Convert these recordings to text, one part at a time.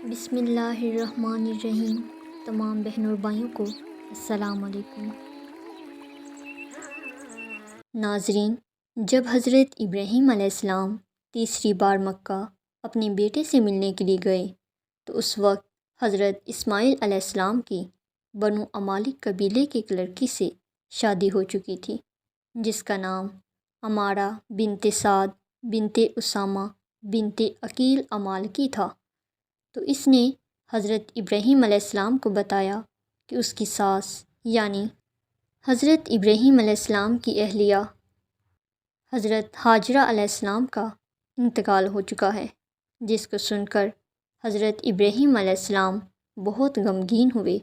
بسم اللہ الرحمن الرحیم۔ تمام بہن اور بھائیوں کو السلام علیکم۔ ناظرین، جب حضرت ابراہیم علیہ السلام تیسری بار مکہ اپنے بیٹے سے ملنے کے لیے گئے تو اس وقت حضرت اسماعیل علیہ السلام کی بنو امالک قبیلے کی ایک لڑکی سے شادی ہو چکی تھی، جس کا نام عمارہ بنت سعد بنت اسامہ بنت عقیل امالکی تھا۔ تو اس نے حضرت ابراہیم علیہ السلام کو بتایا کہ اس کی ساس یعنی حضرت ابراہیم علیہ السلام کی اہلیہ حضرت ہاجرہ علیہ السلام کا انتقال ہو چکا ہے، جس کو سن کر حضرت ابراہیم علیہ السلام بہت غمگین ہوئے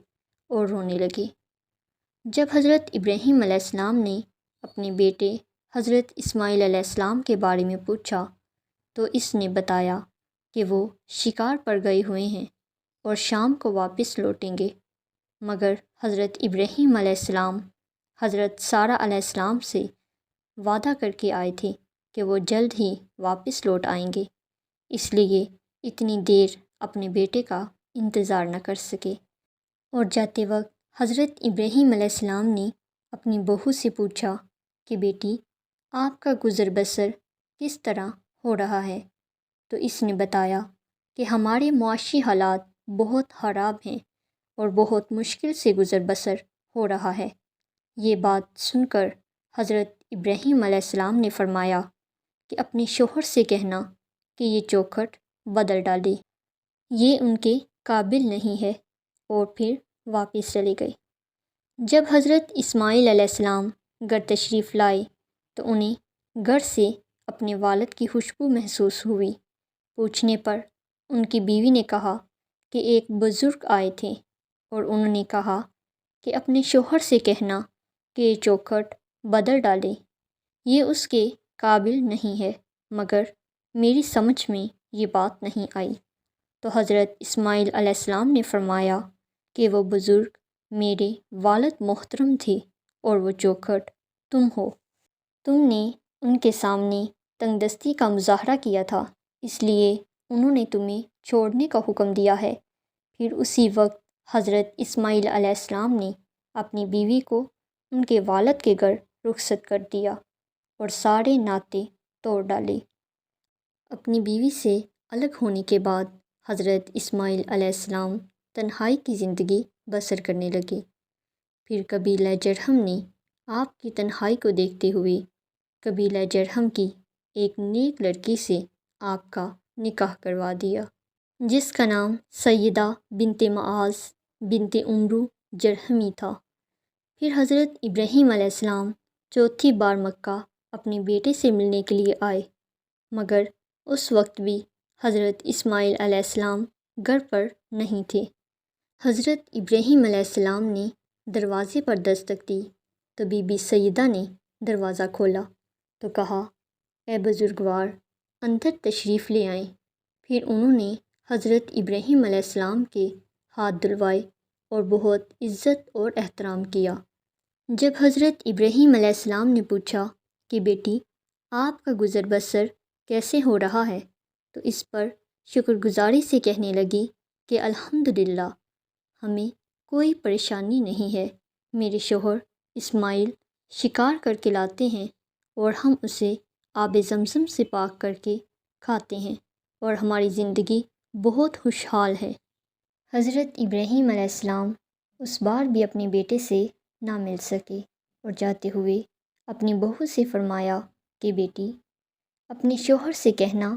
اور رونے لگے۔ جب حضرت ابراہیم علیہ السلام نے اپنے بیٹے حضرت اسماعیل علیہ السلام کے بارے میں پوچھا تو اس نے بتایا کہ وہ شکار پر گئے ہوئے ہیں اور شام کو واپس لوٹیں گے، مگر حضرت ابراہیم علیہ السلام حضرت سارہ علیہ السلام سے وعدہ کر کے آئے تھے کہ وہ جلد ہی واپس لوٹ آئیں گے، اس لیے اتنی دیر اپنے بیٹے کا انتظار نہ کر سکے۔ اور جاتے وقت حضرت ابراہیم علیہ السلام نے اپنی بہو سے پوچھا کہ بیٹی، آپ کا گزر بسر کس طرح ہو رہا ہے؟ تو اس نے بتایا کہ ہمارے معاشی حالات بہت خراب ہیں اور بہت مشکل سے گزر بسر ہو رہا ہے۔ یہ بات سن کر حضرت ابراہیم علیہ السلام نے فرمایا کہ اپنے شوہر سے کہنا کہ یہ چوکھٹ بدل ڈالے، یہ ان کے قابل نہیں ہے، اور پھر واپس چلے گئے۔ جب حضرت اسماعیل علیہ السلام گھر تشریف لائے تو انہیں گھر سے اپنے والد کی خوشبو محسوس ہوئی۔ پوچھنے پر ان کی بیوی نے کہا کہ ایک بزرگ آئے تھے اور انہوں نے کہا کہ اپنے شوہر سے کہنا کہ یہ چوکھٹ بدل ڈالے، یہ اس کے قابل نہیں ہے، مگر میری سمجھ میں یہ بات نہیں آئی۔ تو حضرت اسماعیل علیہ السلام نے فرمایا کہ وہ بزرگ میرے والد محترم تھے اور وہ چوکھٹ تم ہو۔ تم نے ان کے سامنے تنگ دستی کا مظاہرہ کیا تھا، اس لیے انہوں نے تمہیں چھوڑنے کا حکم دیا ہے۔ پھر اسی وقت حضرت اسماعیل علیہ السلام نے اپنی بیوی کو ان کے والد کے گھر رخصت کر دیا اور سارے ناطے توڑ ڈالے۔ اپنی بیوی سے الگ ہونے کے بعد حضرت اسماعیل علیہ السلام تنہائی کی زندگی بسر کرنے لگے۔ پھر قبیلہ جرہم نے آپ کی تنہائی کو دیکھتے ہوئے قبیلہ جرہم کی ایک نیک لڑکی سے آپ کا نکاح کروا دیا، جس کا نام سیدہ بنت معاذ بنت عمرو جرہمی تھا۔ پھر حضرت ابراہیم علیہ السلام چوتھی بار مکہ اپنے بیٹے سے ملنے کے لیے آئے، مگر اس وقت بھی حضرت اسماعیل علیہ السلام گھر پر نہیں تھے۔ حضرت ابراہیم علیہ السلام نے دروازے پر دستک دی تو بی بی سیدہ نے دروازہ کھولا تو کہا، اے بزرگوار، اندر تشریف لے آئیں۔ پھر انہوں نے حضرت ابراہیم علیہ السلام کے ہاتھ دھلوائے اور بہت عزت اور احترام کیا۔ جب حضرت ابراہیم علیہ السلام نے پوچھا کہ بیٹی، آپ کا گزر بسر کیسے ہو رہا ہے؟ تو اس پر شکر گزاری سے کہنے لگی کہ الحمدللہ، ہمیں کوئی پریشانی نہیں ہے۔ میرے شوہر اسماعیل شکار کر کے لاتے ہیں اور ہم اسے آب زمزم سے پاک کر کے کھاتے ہیں اور ہماری زندگی بہت خوشحال ہے۔ حضرت ابراہیم علیہ السلام اس بار بھی اپنے بیٹے سے نہ مل سکے اور جاتے ہوئے اپنی بہو سے فرمایا کہ بیٹی، اپنے شوہر سے کہنا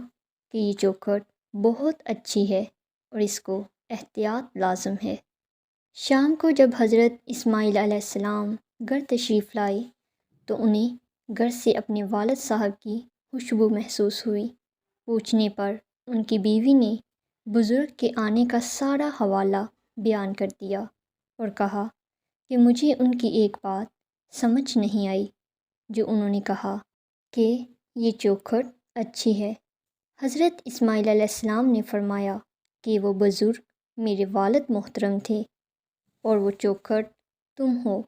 کہ یہ چوکھٹ بہت اچھی ہے اور اس کو احتیاط لازم ہے۔ شام کو جب حضرت اسماعیل علیہ السلام گھر تشریف لائے تو انہیں گھر سے اپنے والد صاحب کی خوشبو محسوس ہوئی۔ پوچھنے پر ان کی بیوی نے بزرگ کے آنے کا سارا حوالہ بیان کر دیا اور کہا کہ مجھے ان کی ایک بات سمجھ نہیں آئی، جو انہوں نے کہا کہ یہ چوکھٹ اچھی ہے۔ حضرت اسماعیل علیہ السلام نے فرمایا کہ وہ بزرگ میرے والد محترم تھے اور وہ چوکھٹ تم ہو،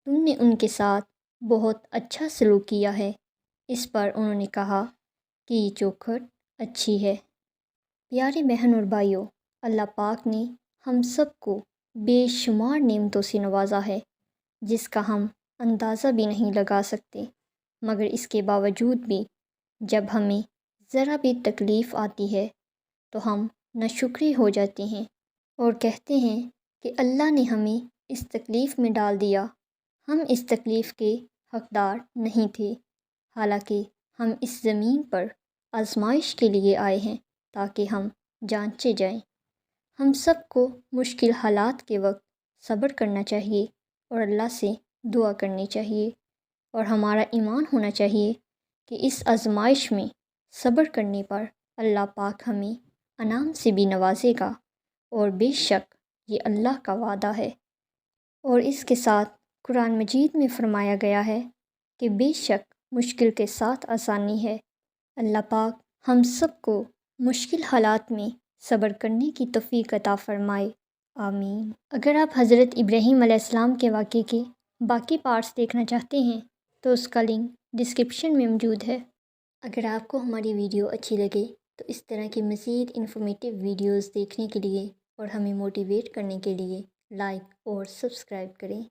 تم نے ان کے ساتھ بہت اچھا سلوک کیا ہے۔ اس پر انہوں نے کہا کہ یہ چوکھٹ اچھی ہے۔ پیارے بہن اور بھائیوں، اللہ پاک نے ہم سب کو بے شمار نعمتوں سے نوازا ہے جس کا ہم اندازہ بھی نہیں لگا سکتے، مگر اس کے باوجود بھی جب ہمیں ذرا بھی تکلیف آتی ہے تو ہم ناشکری ہو جاتے ہیں اور کہتے ہیں کہ اللہ نے ہمیں اس تکلیف میں ڈال دیا، ہم اس تکلیف کے حقدار نہیں تھے، حالانکہ ہم اس زمین پر آزمائش کے لیے آئے ہیں تاکہ ہم جانچے جائیں۔ ہم سب کو مشکل حالات کے وقت صبر کرنا چاہیے اور اللہ سے دعا کرنی چاہیے، اور ہمارا ایمان ہونا چاہیے کہ اس آزمائش میں صبر کرنے پر اللہ پاک ہمیں انعام سے بھی نوازے گا، اور بے شک یہ اللہ کا وعدہ ہے۔ اور اس کے ساتھ قرآن مجید میں فرمایا گیا ہے کہ بے شک مشکل کے ساتھ آسانی ہے۔ اللہ پاک ہم سب کو مشکل حالات میں صبر کرنے کی توفیق عطا فرمائے، آمین۔ اگر آپ حضرت ابراہیم علیہ السلام کے واقعے کے باقی پارٹس دیکھنا چاہتے ہیں تو اس کا لنک ڈسکرپشن میں موجود ہے۔ اگر آپ کو ہماری ویڈیو اچھی لگے تو اس طرح کی مزید انفارمیٹیو ویڈیوز دیکھنے کے لیے اور ہمیں موٹیویٹ کرنے کے لیے لائک اور سبسکرائب کریں۔